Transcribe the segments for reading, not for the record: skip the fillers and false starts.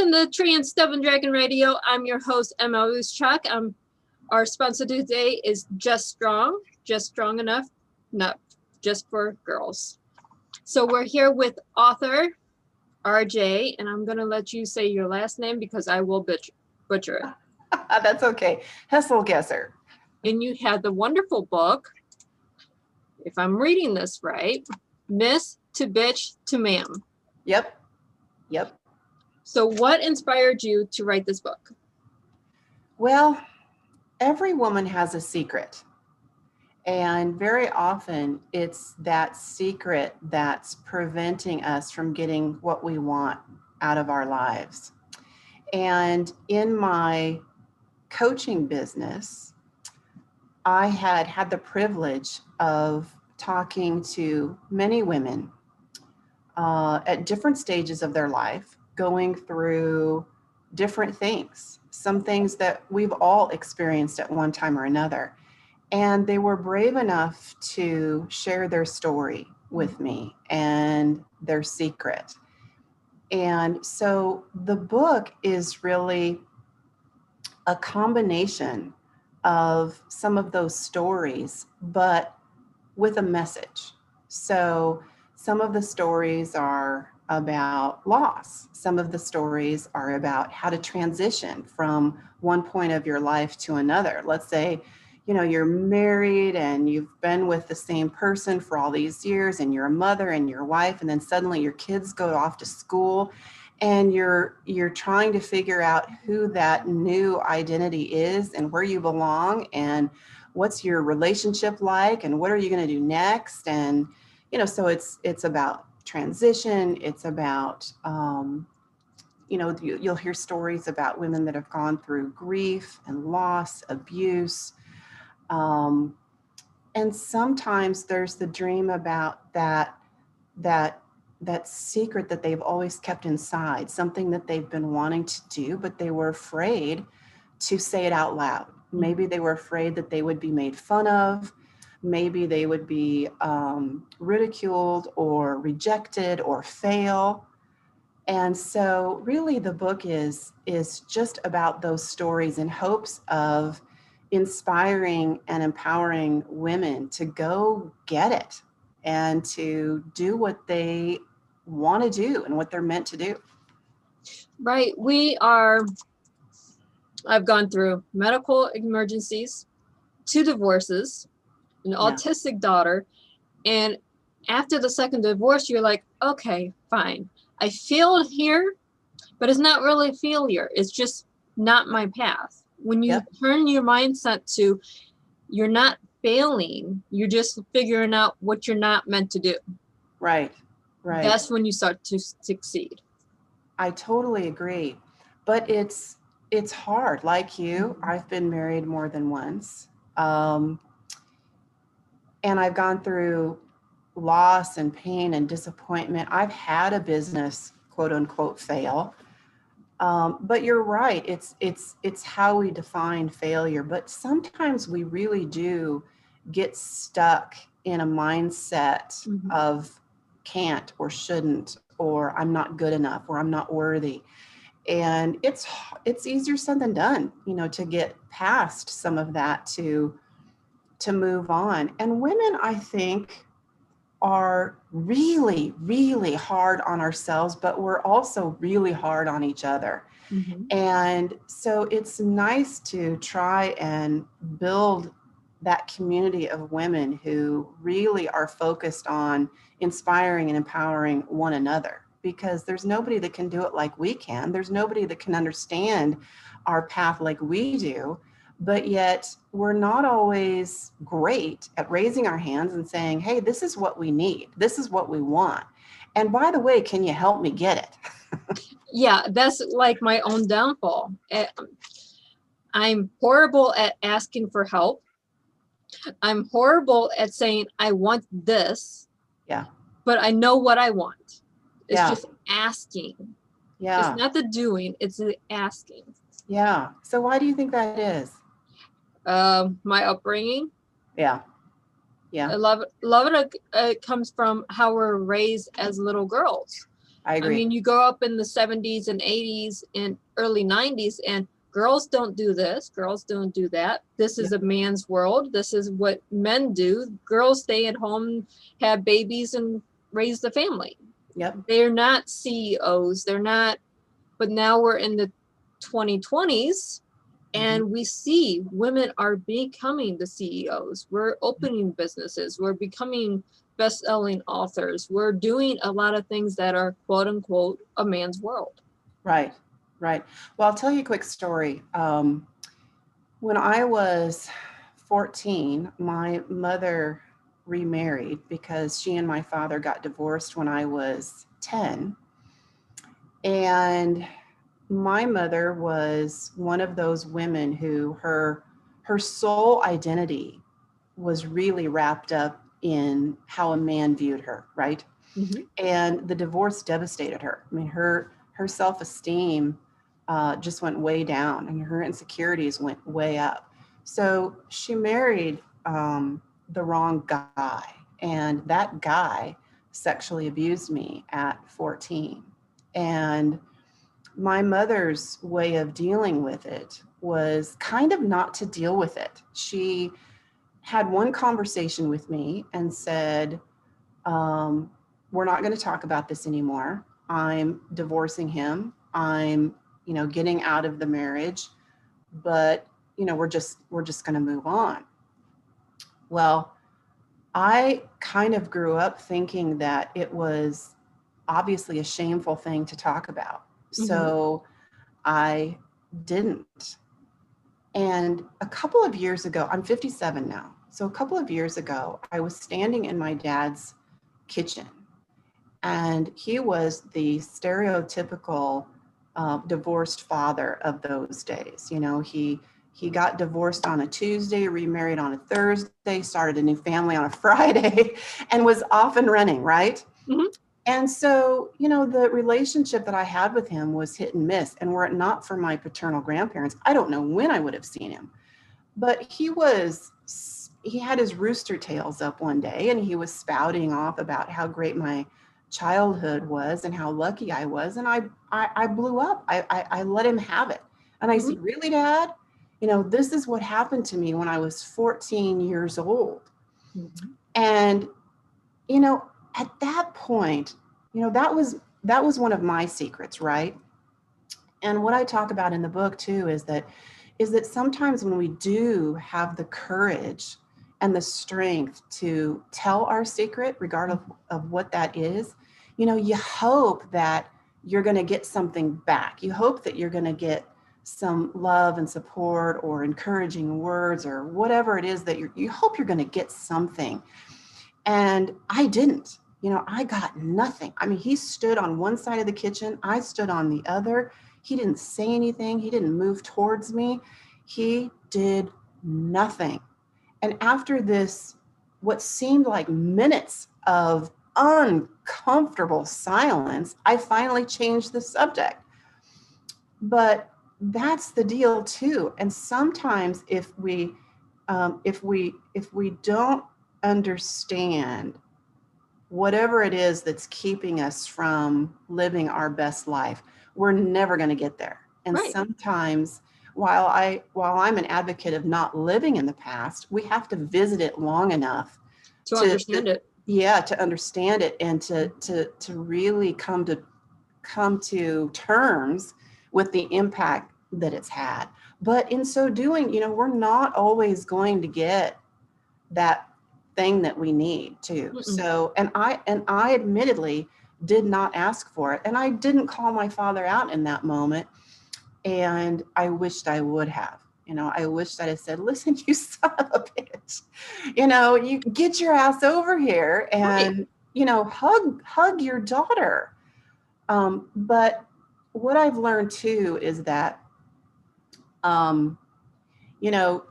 Welcome to Tree and Stubborn Dragon Radio. I'm your host, M.L.Ruscsak. Our sponsor today is Just Strong enough, not just for girls. So we're here with author RJ, and I'm going to let you say your last name because I will butcher it. That's okay. Hesselgesser. And you have the wonderful book, if I'm reading this right, Miss to Bitch to Ma'am. Yep. So what inspired you to write this book? Well, every woman has a secret. And very often it's that secret that's preventing us from getting what we want out of our lives. And in my coaching business, I had the privilege of talking to many women at different stages of their life, going through different things, some things that we've all experienced at one time or another. And they were brave enough to share their story with me and their secret. And so the book is really a combination of some of those stories, but with a message. So some of the stories are about loss. Some of the stories are about how to transition from one point of your life to another. Let's say, you're married and you've been with the same person for all these years and you're a mother and your wife, and then suddenly your kids go off to school and you're trying to figure out who that new identity is and where you belong and what's your relationship like and what are you going to do next. And, so it's about transition. It's about, you'll hear stories about women that have gone through grief and loss, abuse. And sometimes there's the dream about that secret that they've always kept inside, something that they've been wanting to do, but they were afraid to say it out loud. Maybe they were afraid that they would be made fun of. Maybe they would be ridiculed or rejected or fail. And so really the book is just about those stories in hopes of inspiring and empowering women to go get it and to do what they want to do and what they're meant to do. Right. I've gone through medical emergencies, 2 divorces, an autistic daughter. And after the second divorce, you're like, okay, fine. I failed here, but it's not really a failure. It's just not my path. When you turn your mindset to you're not failing, you're just figuring out what you're not meant to do. Right. That's when you start to succeed. I totally agree. But it's hard. Like you, I've been married more than once. And I've gone through loss and pain and disappointment. I've had a business, quote unquote, fail. But you're right. It's how we define failure. But sometimes we really do get stuck in a mindset of can't or shouldn't, or I'm not good enough, or I'm not worthy. And it's easier said than done, to get past some of that to move on. And women, I think, are really, really hard on ourselves, but we're also really hard on each other. And so it's nice to try and build that community of women who really are focused on inspiring and empowering one another, because there's nobody that can do it like we can. There's nobody that can understand our path like we do. But yet we're not always great at raising our hands and saying, hey, this is what we need. This is what we want. And by the way, can you help me get it? Yeah, that's like my own downfall. I'm horrible at asking for help. I'm horrible at saying, I want this. Yeah. But I know what I want. It's just asking. Yeah. It's not the doing, it's the asking. Yeah. So why do you think that is? My upbringing. Yeah. I love it. It comes from how we're raised as little girls. I I agree. mean, you grow up in the 70s and 80s and early 90s, and girls don't do this, girls don't do that. This is Yep. a man's world. This is what men do. Girls stay at home, have babies, and raise the family. Yep. They're not CEOs. They're not, but now we're in the 2020s, and we see women are becoming the CEOs. We're opening businesses. We're becoming best-selling authors. We're doing a lot of things that are quote unquote a man's world. Right. Right. Well, I'll tell you a quick story. When I was 14, my mother remarried because she and my father got divorced when I was 10. And my mother was one of those women who her sole identity was really wrapped up in how a man viewed her, right? Mhm. And the divorce devastated her. I mean, her self-esteem just went way down, and her insecurities went way up. So she married the wrong guy, and that guy sexually abused me at 14. And my mother's way of dealing with it was kind of not to deal with it. She had one conversation with me and said, we're not going to talk about this anymore. I'm divorcing him. I'm, getting out of the marriage, but, we're just going to move on. Well, I kind of grew up thinking that it was obviously a shameful thing to talk about. So I didn't. And a couple of years ago, I'm 57 now. So a couple of years ago, I was standing in my dad's kitchen, and he was the stereotypical divorced father of those days. He got divorced on a Tuesday, remarried on a Thursday, started a new family on a Friday, and was off and running, right? Mhm. And so, the relationship that I had with him was hit and miss. And were it not for my paternal grandparents, I don't know when I would have seen him. But he had his rooster tails up one day, and he was spouting off about how great my childhood was and how lucky I was. And I blew up. I let him have it. And I said, really, Dad? This is what happened to me when I was 14 years old. And, at that point, that was one of my secrets, right? And what I talk about in the book too is that sometimes when we do have the courage and the strength to tell our secret, regardless of what that is, you hope that you're going to get something back. You hope that you're going to get some love and support or encouraging words or whatever it is that you hope you're going to get something. And I didn't. I got nothing. I mean, he stood on one side of the kitchen, I stood on the other. He didn't say anything. He didn't move towards me. He did nothing. And after this, what seemed like minutes of uncomfortable silence, I finally changed the subject. But that's the deal too. And sometimes if we don't understand whatever it is that's keeping us from living our best life, we're never going to get there. And sometimes while I'm an advocate of not living in the past, we have to visit it long enough to understand it. Yeah, to understand it and to really come to terms with the impact that it's had. But in so doing, we're not always going to get that thing that we need to. So, and I admittedly did not ask for it. And I didn't call my father out in that moment. And I wished I would have. I wished that I said, listen, you son of a bitch, you get your ass over here and, hug your daughter. But what I've learned too is that,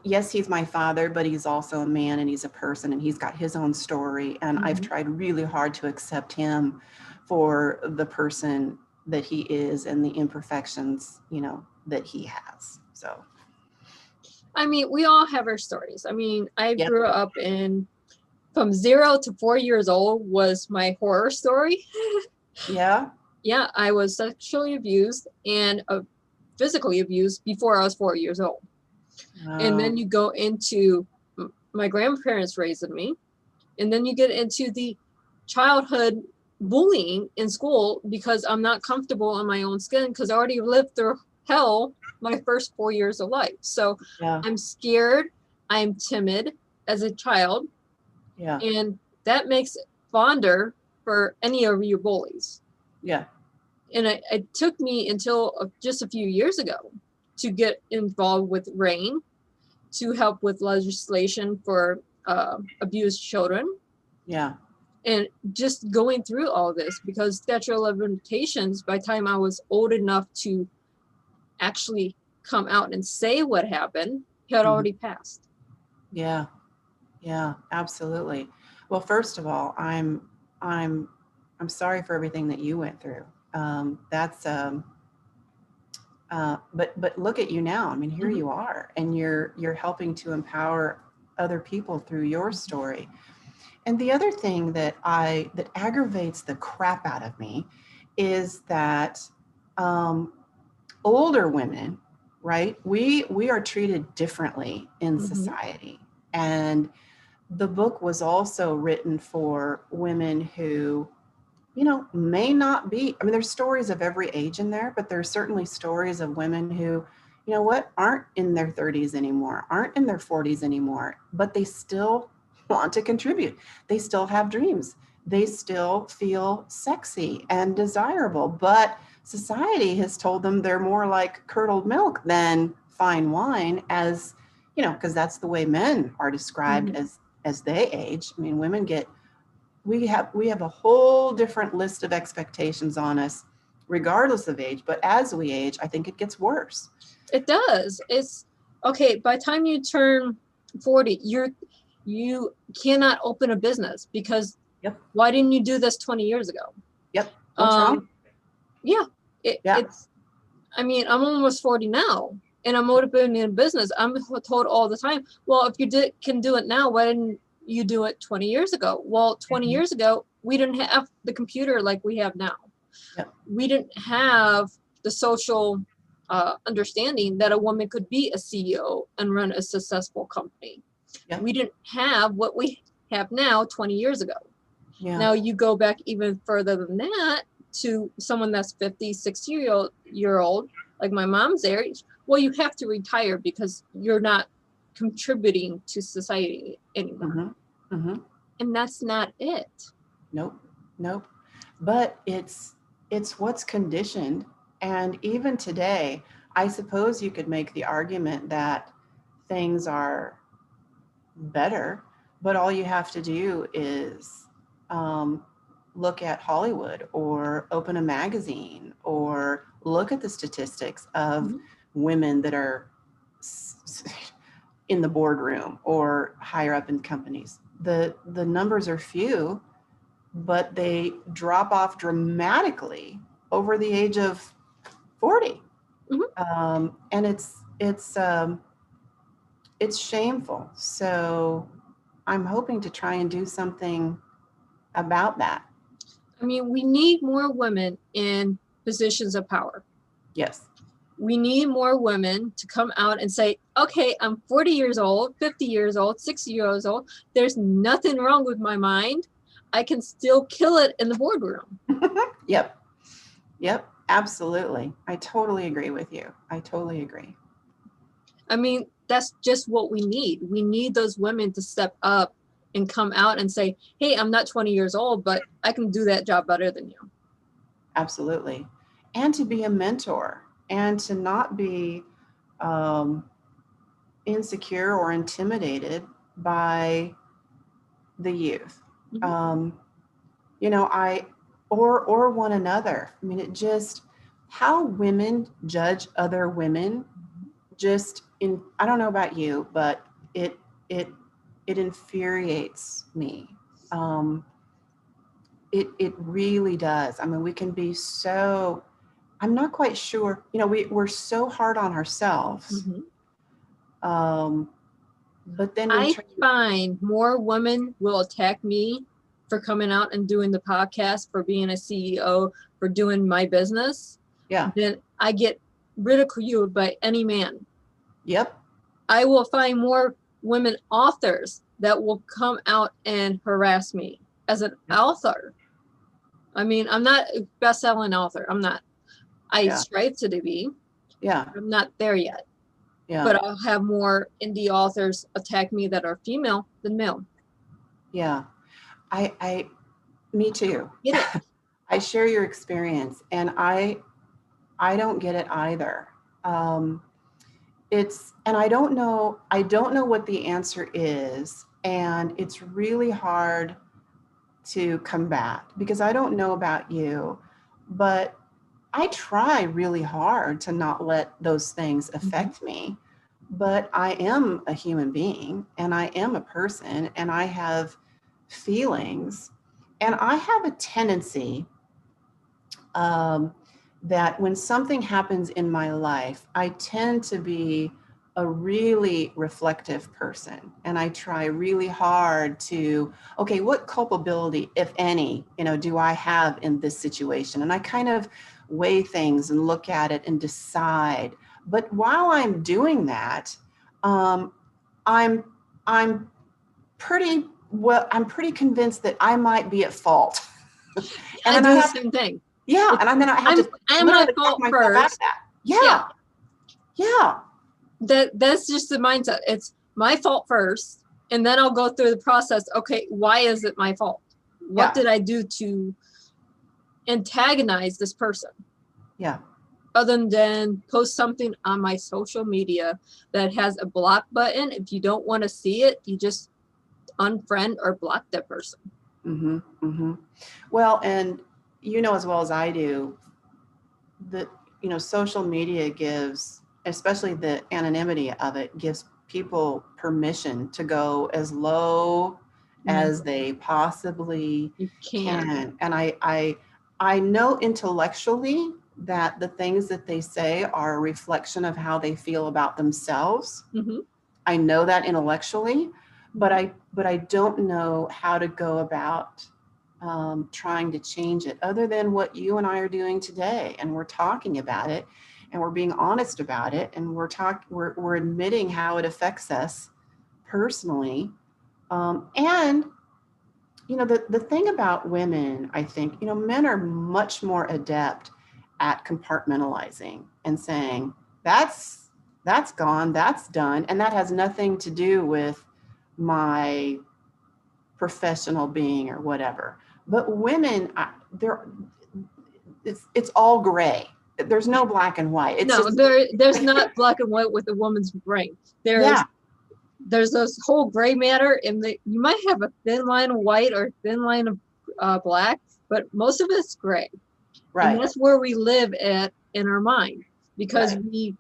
yes, he's my father, but he's also a man and he's a person and he's got his own story. And I've tried really hard to accept him for the person that he is and the imperfections, that he has. So, I mean, we all have our stories. I mean, I grew up from 0 to 4 years old was my horror story. Yeah. Yeah, I was sexually abused and physically abused before I was 4 years old. And Wow. then you go into my grandparents raising me, and then you get into the childhood bullying in school because I'm not comfortable in my own skin because I already lived through hell my first 4 years of life. So Yeah. I'm scared, I'm timid as a child, Yeah. and that makes it fonder for any of your bullies. Yeah. And it took me until just a few years ago to get involved with RAIN to help with legislation for abused children, Yeah. and just going through all this because statute of limitations by the time I was old enough to actually come out and say what happened had Mhm. already passed. Yeah. Yeah, absolutely. Well, first of all, I'm I'm sorry for everything that you went through. That's but look at you now. I mean, here Mm-hmm. you are, and you're helping to empower other people through your story. And the other thing that aggravates the crap out of me is that um, older women, right? We are treated differently in Mm-hmm. society, and the book was also written for women who, may not be. I mean, there's stories of every age in there, but there's certainly stories of women who, aren't in their 30s anymore, aren't in their 40s anymore, but they still want to contribute. They still have dreams. They still feel sexy and desirable, but society has told them they're more like curdled milk than fine wine, as because that's the way men are described Mm-hmm. as they age. I mean, women get we have a whole different list of expectations on us regardless of age, but as we age, I think it gets worse. It does. It's okay. By the time you turn 40, you cannot open a business because Yep. why didn't you do this 20 years ago? Yep. What's wrong? Um, yeah, Yeah. it's. I mean, I'm almost 40 now, and I'm motivated in business. I'm told all the time, well, if you can do it now, why didn't you do it 20 years ago? Well, 20 Mhm. years ago, we didn't have the computer like we have now. Yep. We didn't have the social understanding that a woman could be a CEO and run a successful company. Yep. We didn't have what we have now 20 years ago. Yeah. Now you go back even further than that to someone that's 50, 60-year-old, like my mom's age. Well, you have to retire because you're not contributing to society anymore. Mm-hmm. Mm-hmm. And that's not it. Nope. Nope. But it's what's conditioned. And even today, I suppose you could make the argument that things are better, but all you have to do is um, look at Hollywood or open a magazine or look at the statistics of Mhm. women that are in the boardroom or higher up in companies. The numbers are few, but they drop off dramatically over the age of 40. Mhm. And it's shameful. So I'm hoping to try and do something about that. I mean, we need more women in positions of power. Yes. We need more women to come out and say, okay, I'm 40 years old, 50 years old, 60 years old. There's nothing wrong with my mind. I can still kill it in the boardroom. Yep. Yep. Absolutely. I totally agree with you. I totally agree. I mean, that's just what we need. We need those women to step up and come out and say, hey, I'm not 20 years old, but I can do that job better than you. Absolutely. And to be a mentor and to not be um, insecure or intimidated by the youth. Mhm. Um, I or one another. I mean, it just how women judge other women just in I don't know about you, but it it it infuriates me. Um, it really does. I mean, we can be so I'm not quite sure. We're so hard on ourselves. Mhm. Um, but then we I try. find more women will attack me for coming out and doing the podcast, for being a CEO, for doing my business, Yeah. then I get ridiculed by any man. Yep. I will find more women authors that will come out and harass me as an author. I mean, I'm not a best-selling author. I'm not. I Yeah. strive to be. Yeah. I'm not there yet. Yeah. But I'll have more indie authors attack me that are female than male. Yeah. Me too. Get it? I share your experience, and I don't get it either. And I don't know what the answer is, and it's really hard to combat because I don't know about you, but I try really hard to not let those things affect me. But I am a human being, and I am a person, and I have feelings, and I have a tendency that when something happens in my life, I tend to be a really reflective person. And I try really hard to, okay, what culpability, if any, do I have in this situation? And I kind of weigh things and look at it and decide. But while I'm doing that, I'm pretty I'm pretty convinced that I might be at fault. And I then do the same thing. yeah, and then I have to I'm literally at fault talk myself out of first. that. Yeah. Yeah. That's just the mindset. It's my fault first, and then I'll go through the process. Okay, why is it my fault? What did I do to antagonize this person? Yeah. Other than post something on my social media that has a block button. If you don't want to see it, you just unfriend or block that person. Mm-hmm. Mm-hmm. Well, and as well as I do, that social media gives, especially the anonymity of it, gives people permission to go as low as they possibly can. And I know intellectually that the things that they say are a reflection of how they feel about themselves. Mm-hmm. I know that intellectually, but I don't know how to go about trying to change it other than what you and I are doing today. And we're talking about it, and we're being honest about it, and we're admitting how it affects us personally. And the thing about women, I think, men are much more adept at compartmentalizing and saying, that's gone, that's done, and that has nothing to do with my professional being or whatever. But women, it's all gray. There's no black and white. It's there's not black and white with a woman's brain. There's this whole gray matter, and you might have a thin line of white or a thin line of black, but most of it's gray. Right. And that's where we live at in our mind, because we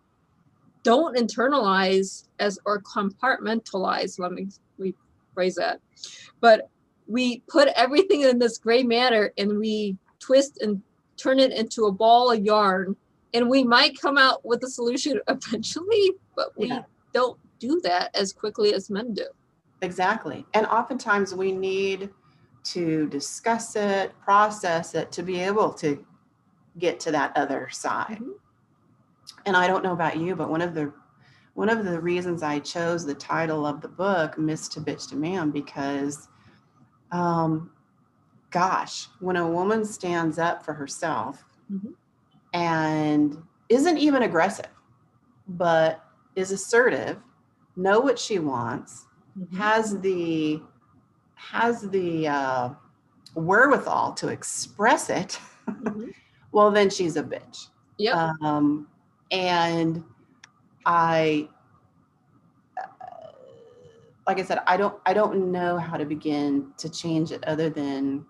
don't internalize or compartmentalize. Let me rephrase that. But we put everything in this gray matter, and we twist and turn it into a ball of yarn, and we might come out with a solution eventually, but we don't do that as quickly as men do. Exactly. And oftentimes we need to discuss it, process it, to be able to get to that other side. Mm-hmm. And I don't know about you, but one of the reasons I chose the title of the book, Miss to Bitch to Man, because gosh, when a woman stands up for herself and isn't even aggressive, but is assertive, know what she wants, has the wherewithal to express it, well, then she's a bitch. Yep. And like I said, I don't know how to begin to change it other than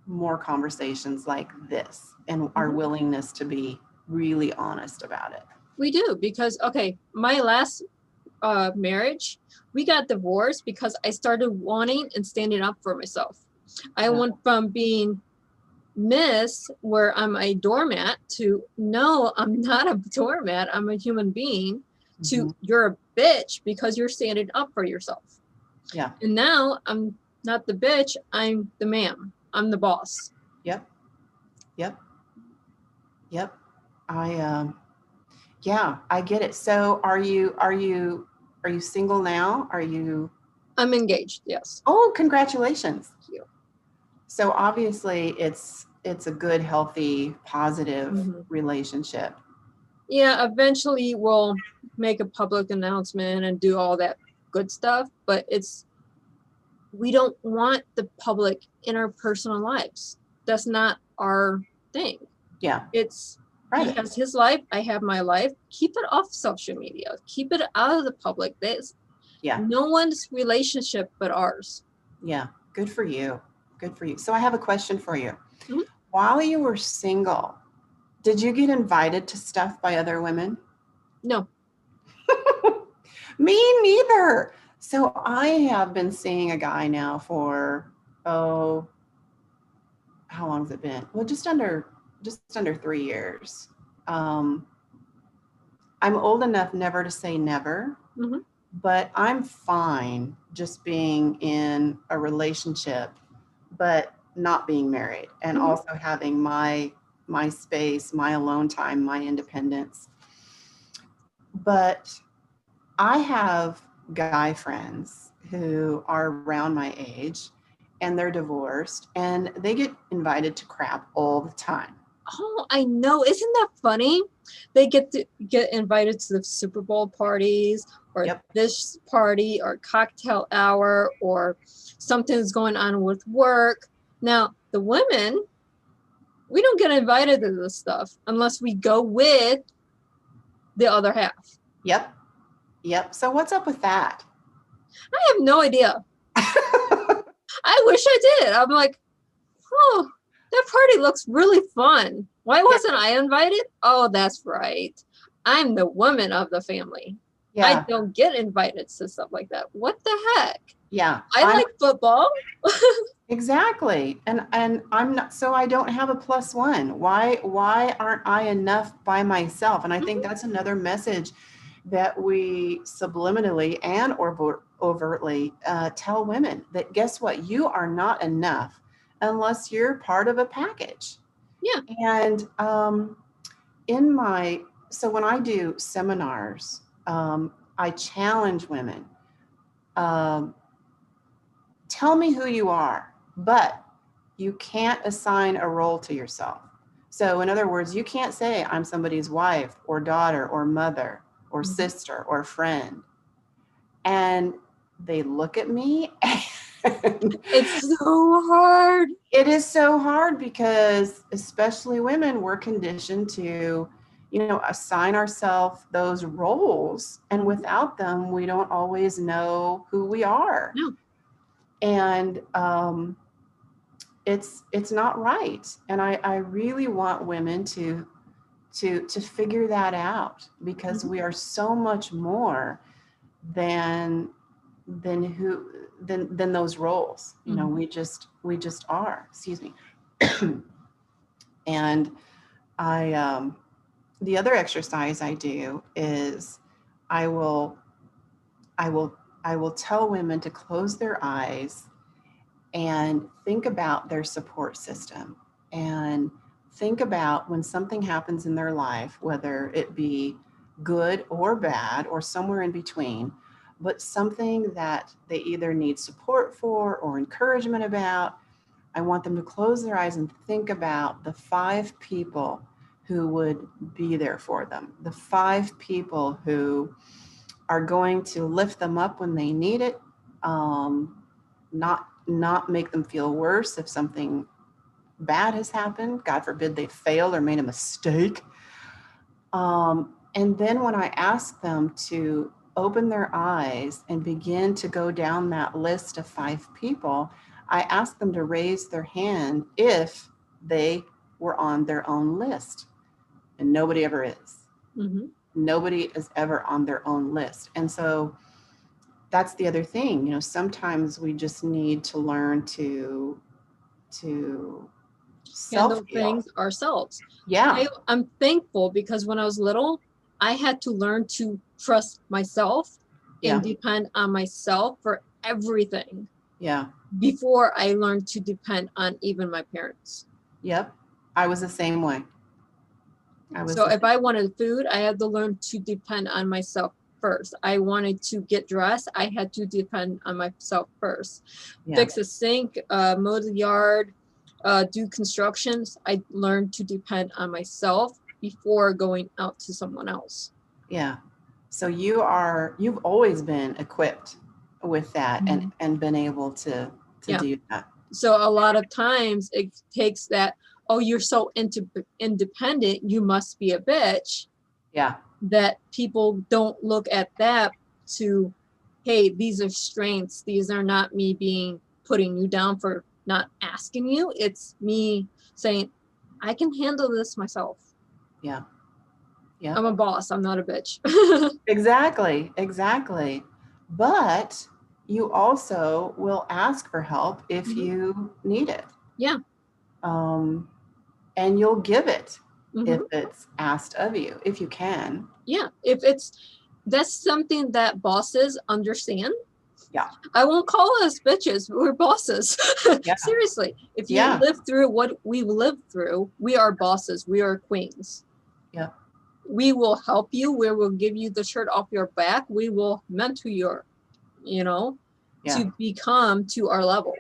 more conversations like this and our willingness to be really honest about it. We do, because, my last marriage, we got divorced because I started wanting and standing up for myself. I went from being Miss, where I'm a doormat, to no, I'm not a doormat, I'm a human being, to you're a bitch because you're standing up for yourself. Yeah. And now I'm not the bitch, I'm the man. I'm the boss. Yep. Yep. Yeah, I get it. So are you single now? Are you? I'm engaged, yes. Oh, congratulations. Thank you. So obviously it's a good, healthy, positive Mhm. relationship. Yeah, eventually we'll make a public announcement and do all that good stuff, but we don't want the public in our personal lives. That's not our thing. Yeah. It's he Private. has his life, I have my life. Keep it off social media. Keep it out of the public. There's Yeah. no one's relationship but ours. Yeah. Good for you. Good for you. So I have a question for you. Mhm. While you were single, did you get invited to stuff by other women? No. Me neither. So I have been seeing a guy now for, oh, how long has it been? Well, just under 3 years. Um, I'm old enough never to say never, Mhm. but I'm fine just being in a relationship, but not being married, and Mhm. also having my space, my alone time, my independence. But I have guy friends who are around my age and they're divorced and they get invited to crap all the time. Oh, I know. Isn't that funny? They get invited to the Super Bowl parties or Yep. this party or cocktail hour or something's going on with work. Now, the women, we don't get invited to this stuff unless we go with the other half. Yep. Yep. So what's up with that? I have no idea. I wish I did. I'm like, oh, that party looks really fun. Why Yeah. wasn't I invited? Oh, that's right. I'm the woman of the family. I Yeah. don't get invited to stuff like that. What the heck? Yeah. I like football. Exactly. And I'm not, so I don't have a plus one. Why aren't I enough by myself? And I think that's another message that we subliminally and overtly tell women that guess what? You are not enough unless you're part of a package. Yeah. And in my, so when I do seminars, I challenge women. Um, Tell me who you are, but you can't assign a role to yourself. So, in other words, you can't say, I'm somebody's wife or daughter or mother or sister or friend. And they look at me. And It's so hard. it is so hard because, especially women, we're conditioned to, assign ourselves those roles. And without them, we don't always know who we are. No. And it's not right. And I really want women to figure that out because we are so much more than than those roles. We just are. Excuse me. And I the other exercise I do is I will I will I will tell women to close their eyes and think about their support system and think about when something happens in their life, whether it be good or bad or somewhere in between, but something that they either need support for or encouragement about. I want them to close their eyes and think about the 5 people who would be there for them, the 5 people who are going to lift them up when they need it, not make them feel worse if something bad has happened. God forbid they failed or made a mistake. And then when I ask them to open their eyes and begin to go down that list of 5 people, I ask them to raise their hand if they were on their own list. And nobody ever is. Mm-hmm. Nobody is ever on their own list. And so that's the other thing. Sometimes we just need to learn to Handle self-heal. things ourselves. Yeah. I'm thankful because when I was little, I had to learn to trust myself Yeah. and depend on myself for everything Yeah. before I learned to depend on even my parents. Yep. I was the same way. I was So the if same. I wanted food, I had to learn to depend on myself first. I wanted to get dressed, I had to depend on myself first. Yeah. Fix a sink, mow the yard, do constructions. I learned to depend on myself before going out to someone else. Yeah. So you've always been equipped with that and been able to Yeah. do that. So a lot of times it takes that, oh, you're so independent, you must be a bitch. Yeah. That people don't look at that to, hey, these are strengths. These are not me putting you down for not asking you. It's me saying, I can handle this myself. Yeah. Yeah. I'm a boss. I'm not a bitch. Exactly. Exactly. But you also will ask for help if you need it. Yeah. And you'll give it if Mhm. it's asked of you, if you can. Yeah. That's something that bosses understand. Yeah. I won't call us bitches. We're bosses. Yeah. Seriously. If you Yeah. live through what we've lived through, we are bosses. We are queens. Yeah. We will help you. We will give you the shirt off your back. We will mentor you, Yeah. to become to our level.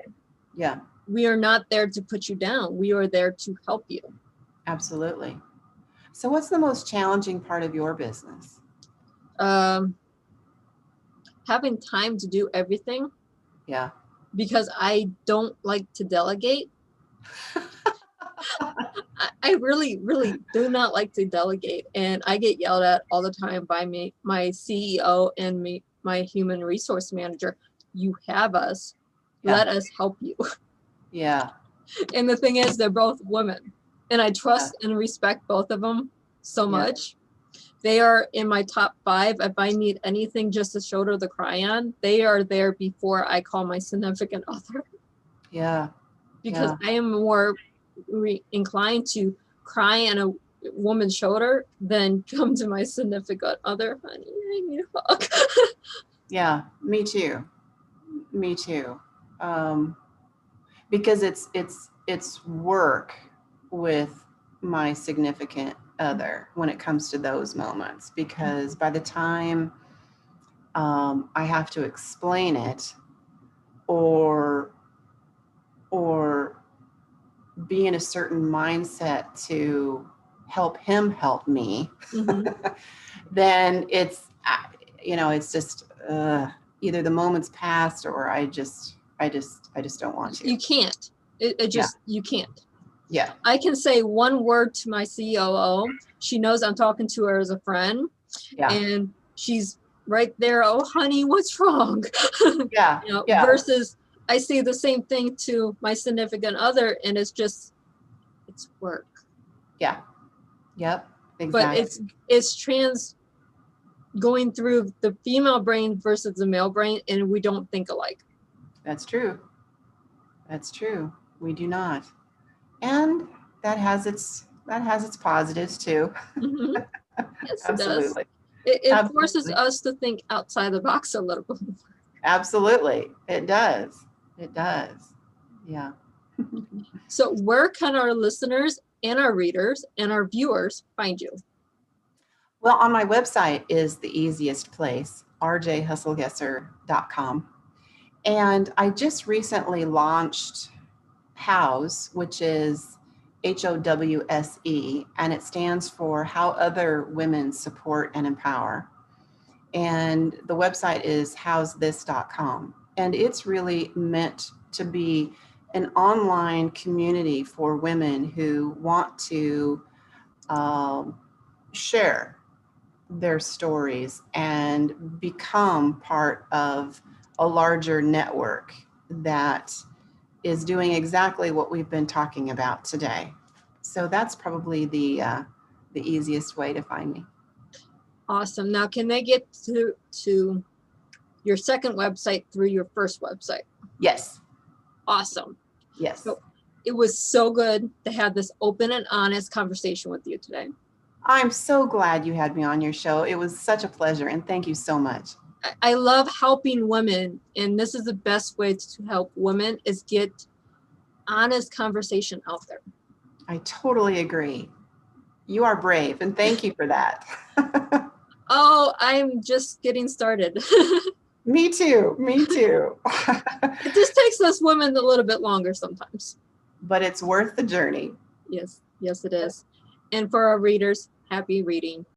Yeah. We are not there to put you down. We are there to help you. Absolutely. So what's the most challenging part of your business? Having time to do everything. Yeah. Because I don't like to delegate. I really, really do not like to delegate. And I get yelled at all the time by my CEO and my human resource manager. You have us. Yeah. Let us help you. Yeah. And the thing is, they're both women. And I trust and respect both of them so much. They are in my top 5. If I need anything just to shoulder the cry on, they are there before I call my significant other. Yeah. Because I am more inclined to cry on a woman's shoulder than come to my significant other. Honey, I need a hug. Yeah. Me too. Me too. Because it's work with my significant other when it comes to those moments, because by the time I have to explain it or be in a certain mindset to help him help me, then it's just either the moment's passed or I just don't want to. You can't. You can't. Yeah. I can say one word to my COO. She knows I'm talking to her as a friend. Yeah. And she's right there. Oh, honey, what's wrong? Yeah. Versus I say the same thing to my significant other, and it's work. Yeah. Yep. Exactly. But it's going through the female brain versus the male brain, and we don't think alike. That's true. That's true. We do not. And that has its positives too. Yes, Absolutely. It forces us to think outside the box a little bit more. Absolutely. It does. It does. Yeah. So where can our listeners and our readers and our viewers find you? Well, on my website is the easiest place, rjhesselgesser.com. And I just recently launched HOWSE, which is HOWSE, and it stands for How Other Women Support and Empower. And the website is howsethis.com. And it's really meant to be an online community for women who want to share their stories and become part of a larger network that is doing exactly what we've been talking about today. So that's probably the easiest way to find me. Awesome. Now, can they get to your second website through your first website? Yes. Awesome. Yes. So it was so good to have this open and honest conversation with you today. I'm so glad you had me on your show. It was such a pleasure, and thank you so much. I love helping women, and this is the best way to help women is get honest conversation out there. I totally agree. You are brave, and thank you for that. Oh, I'm just getting started. Me too. Me too. It just takes us women a little bit longer sometimes. But it's worth the journey. Yes, yes, it is. And for our readers, happy reading.